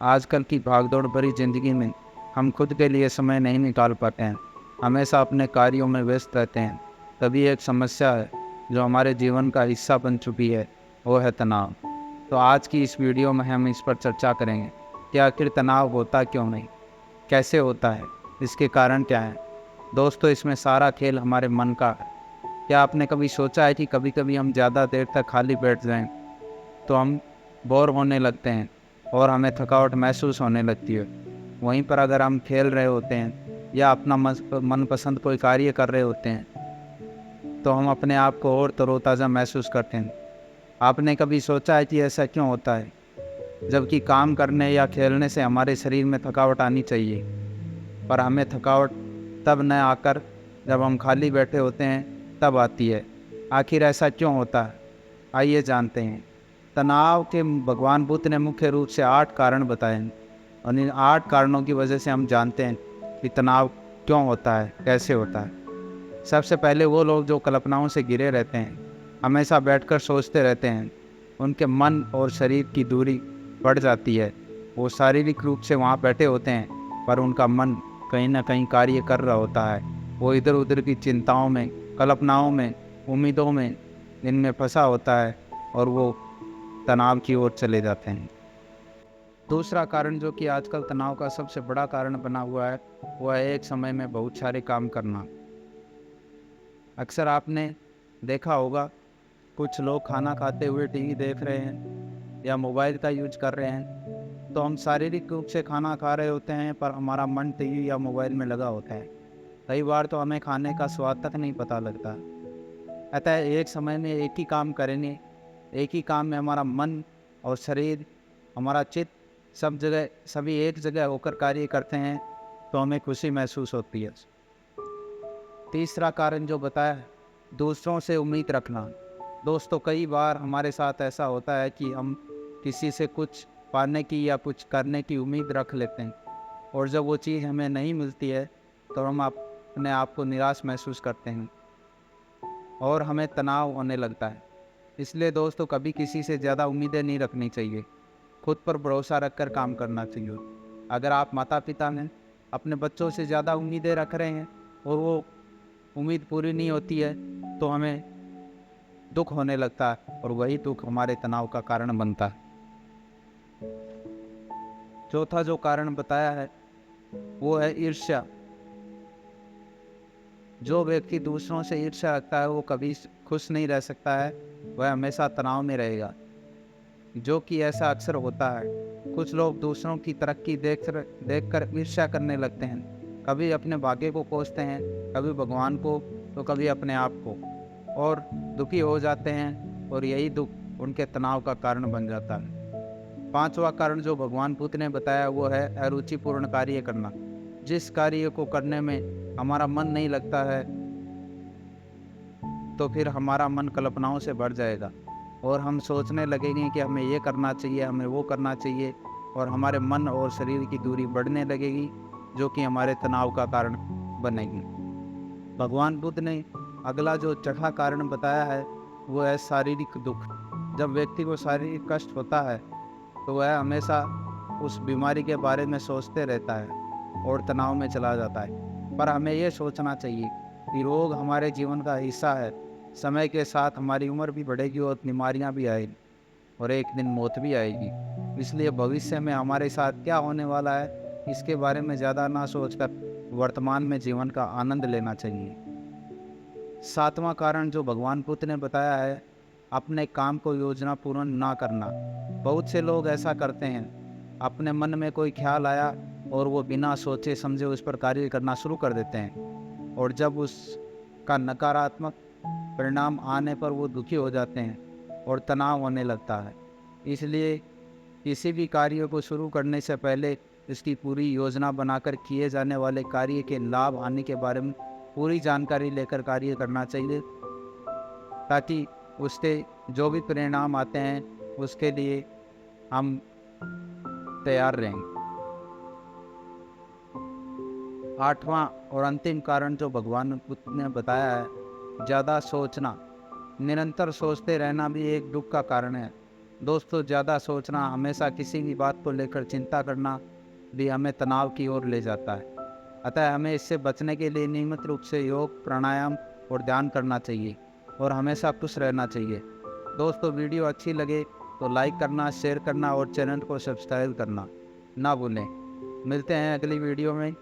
आजकल की भागदौड़ भरी ज़िंदगी में हम खुद के लिए समय नहीं निकाल पाते हैं, हमेशा अपने कार्यों में व्यस्त रहते हैं। तभी एक समस्या है जो हमारे जीवन का हिस्सा बन चुकी है, वो है तनाव। तो आज की इस वीडियो में हम इस पर चर्चा करेंगे कि आखिर तनाव होता क्यों नहीं, कैसे होता है, इसके कारण क्या हैं। दोस्तों, इसमें सारा खेल हमारे मन का है। क्या आपने कभी सोचा है कि कभी कभी हम ज़्यादा देर तक खाली बैठ जाएं तो हम बोर होने लगते हैं और हमें थकावट महसूस होने लगती है। वहीं पर अगर हम खेल रहे होते हैं या अपना मनपसंद कोई कार्य कर रहे होते हैं तो हम अपने आप को और तरोताज़ा महसूस करते हैं। आपने कभी सोचा है कि ऐसा क्यों होता है, जबकि काम करने या खेलने से हमारे शरीर में थकावट आनी चाहिए, पर हमें थकावट तब न आकर जब हम खाली बैठे होते हैं तब आती है। आखिर ऐसा क्यों होता है, आइए जानते हैं। तनाव के भगवान बुद्ध ने मुख्य रूप से 8 कारण बताए हैं और इन 8 कारणों की वजह से हम जानते हैं कि तनाव क्यों होता है, कैसे होता है। सबसे पहले वो लोग जो कल्पनाओं से घिरे रहते हैं, हमेशा बैठकर सोचते रहते हैं, उनके मन और शरीर की दूरी बढ़ जाती है। वो शारीरिक रूप से वहाँ बैठे होते हैं पर उनका मन कहीं ना कहीं कार्य कर रहा होता है। वो इधर उधर की चिंताओं में, कल्पनाओं में, उम्मीदों में, इनमें फंसा होता है और वो तनाव की ओर चले जाते हैं। दूसरा कारण जो कि आजकल तनाव का सबसे बड़ा कारण बना हुआ है, वो है एक समय में बहुत सारे काम करना। अक्सर आपने देखा होगा, कुछ लोग खाना खाते हुए टीवी देख रहे हैं या मोबाइल का यूज कर रहे हैं, तो हम शारीरिक रूप से खाना खा रहे होते हैं पर हमारा मन टीवी या मोबाइल में लगा होता है। कई बार तो हमें खाने का स्वाद तक नहीं पता लगता। अतः एक समय में एक ही काम करेंगे, एक ही काम में हमारा मन और शरीर, हमारा चित्त सब जगह, सभी एक जगह होकर कार्य करते हैं तो हमें खुशी महसूस होती है। तीसरा कारण जो बताया है, दूसरों से उम्मीद रखना। दोस्तों, कई बार हमारे साथ ऐसा होता है कि हम किसी से कुछ पाने की या कुछ करने की उम्मीद रख लेते हैं और जब वो चीज़ हमें नहीं मिलती है तो हम अपने आप को निराश महसूस करते हैं और हमें तनाव होने लगता है। इसलिए दोस्तों, कभी किसी से ज़्यादा उम्मीदें नहीं रखनी चाहिए, खुद पर भरोसा रखकर काम करना चाहिए। अगर आप माता पिता हैं, अपने बच्चों से ज़्यादा उम्मीदें रख रहे हैं और वो उम्मीद पूरी नहीं होती है तो हमें दुख होने लगता है और वही दुख हमारे तनाव का कारण बनता है। चौथा जो कारण बताया है वो है ईर्ष्या। जो व्यक्ति दूसरों से ईर्ष्या रखता है वो कभी खुश नहीं रह सकता है, वह हमेशा तनाव में रहेगा। जो कि ऐसा अक्सर होता है, कुछ लोग दूसरों की तरक्की देखकर ईर्ष्या करने लगते हैं। कभी अपने भाग्य को कोसते हैं, कभी भगवान को, तो कभी अपने आप को, और दुखी हो जाते हैं और यही दुख उनके तनाव का कारण बन जाता है। पांचवा कारण जो भगवान बुद्ध ने बताया वो है अरुचिपूर्ण कार्य करना। जिस कार्य को करने में हमारा मन नहीं लगता है तो फिर हमारा मन कल्पनाओं से भर जाएगा और हम सोचने लगेंगे कि हमें ये करना चाहिए, हमें वो करना चाहिए, और हमारे मन और शरीर की दूरी बढ़ने लगेगी जो कि हमारे तनाव का कारण बनेगी। भगवान बुद्ध ने अगला जो चौथा कारण बताया है वो है शारीरिक दुख। जब व्यक्ति को शारीरिक कष्ट होता है तो वह हमेशा उस बीमारी के बारे में सोचते रहता है और तनाव में चला जाता है। पर हमें ये सोचना चाहिए कि रोग हमारे जीवन का हिस्सा है। समय के साथ हमारी उम्र भी बढ़ेगी और बीमारियां भी आएगी और एक दिन मौत भी आएगी। इसलिए भविष्य में हमारे साथ क्या होने वाला है इसके बारे में ज़्यादा ना सोचकर वर्तमान में जीवन का आनंद लेना चाहिए। सातवां कारण जो भगवान बुद्ध ने बताया है, अपने काम को योजना पूर्ण ना करना। बहुत से लोग ऐसा करते हैं, अपने मन में कोई ख्याल आया और वो बिना सोचे समझे उस पर कार्य करना शुरू कर देते हैं और जब उसका नकारात्मक परिणाम आने पर वो दुखी हो जाते हैं और तनाव होने लगता है। इसलिए किसी भी कार्य को शुरू करने से पहले इसकी पूरी योजना बनाकर किए जाने वाले कार्य के लाभ हानि के बारे में पूरी जानकारी लेकर कार्य करना चाहिए, ताकि उसके जो भी परिणाम आते हैं उसके लिए हम तैयार रहें। आठवां और अंतिम कारण जो भगवान बुद्ध ने बताया है, ज़्यादा सोचना। निरंतर सोचते रहना भी एक दुख का कारण है। दोस्तों, ज़्यादा सोचना, हमेशा किसी भी बात को लेकर चिंता करना भी हमें तनाव की ओर ले जाता है। अतः हमें इससे बचने के लिए नियमित रूप से योग, प्राणायाम और ध्यान करना चाहिए और हमेशा खुश रहना चाहिए। दोस्तों, वीडियो अच्छी लगे तो लाइक करना, शेयर करना और चैनल को सब्सक्राइब करना ना भूलें। मिलते हैं अगली वीडियो में।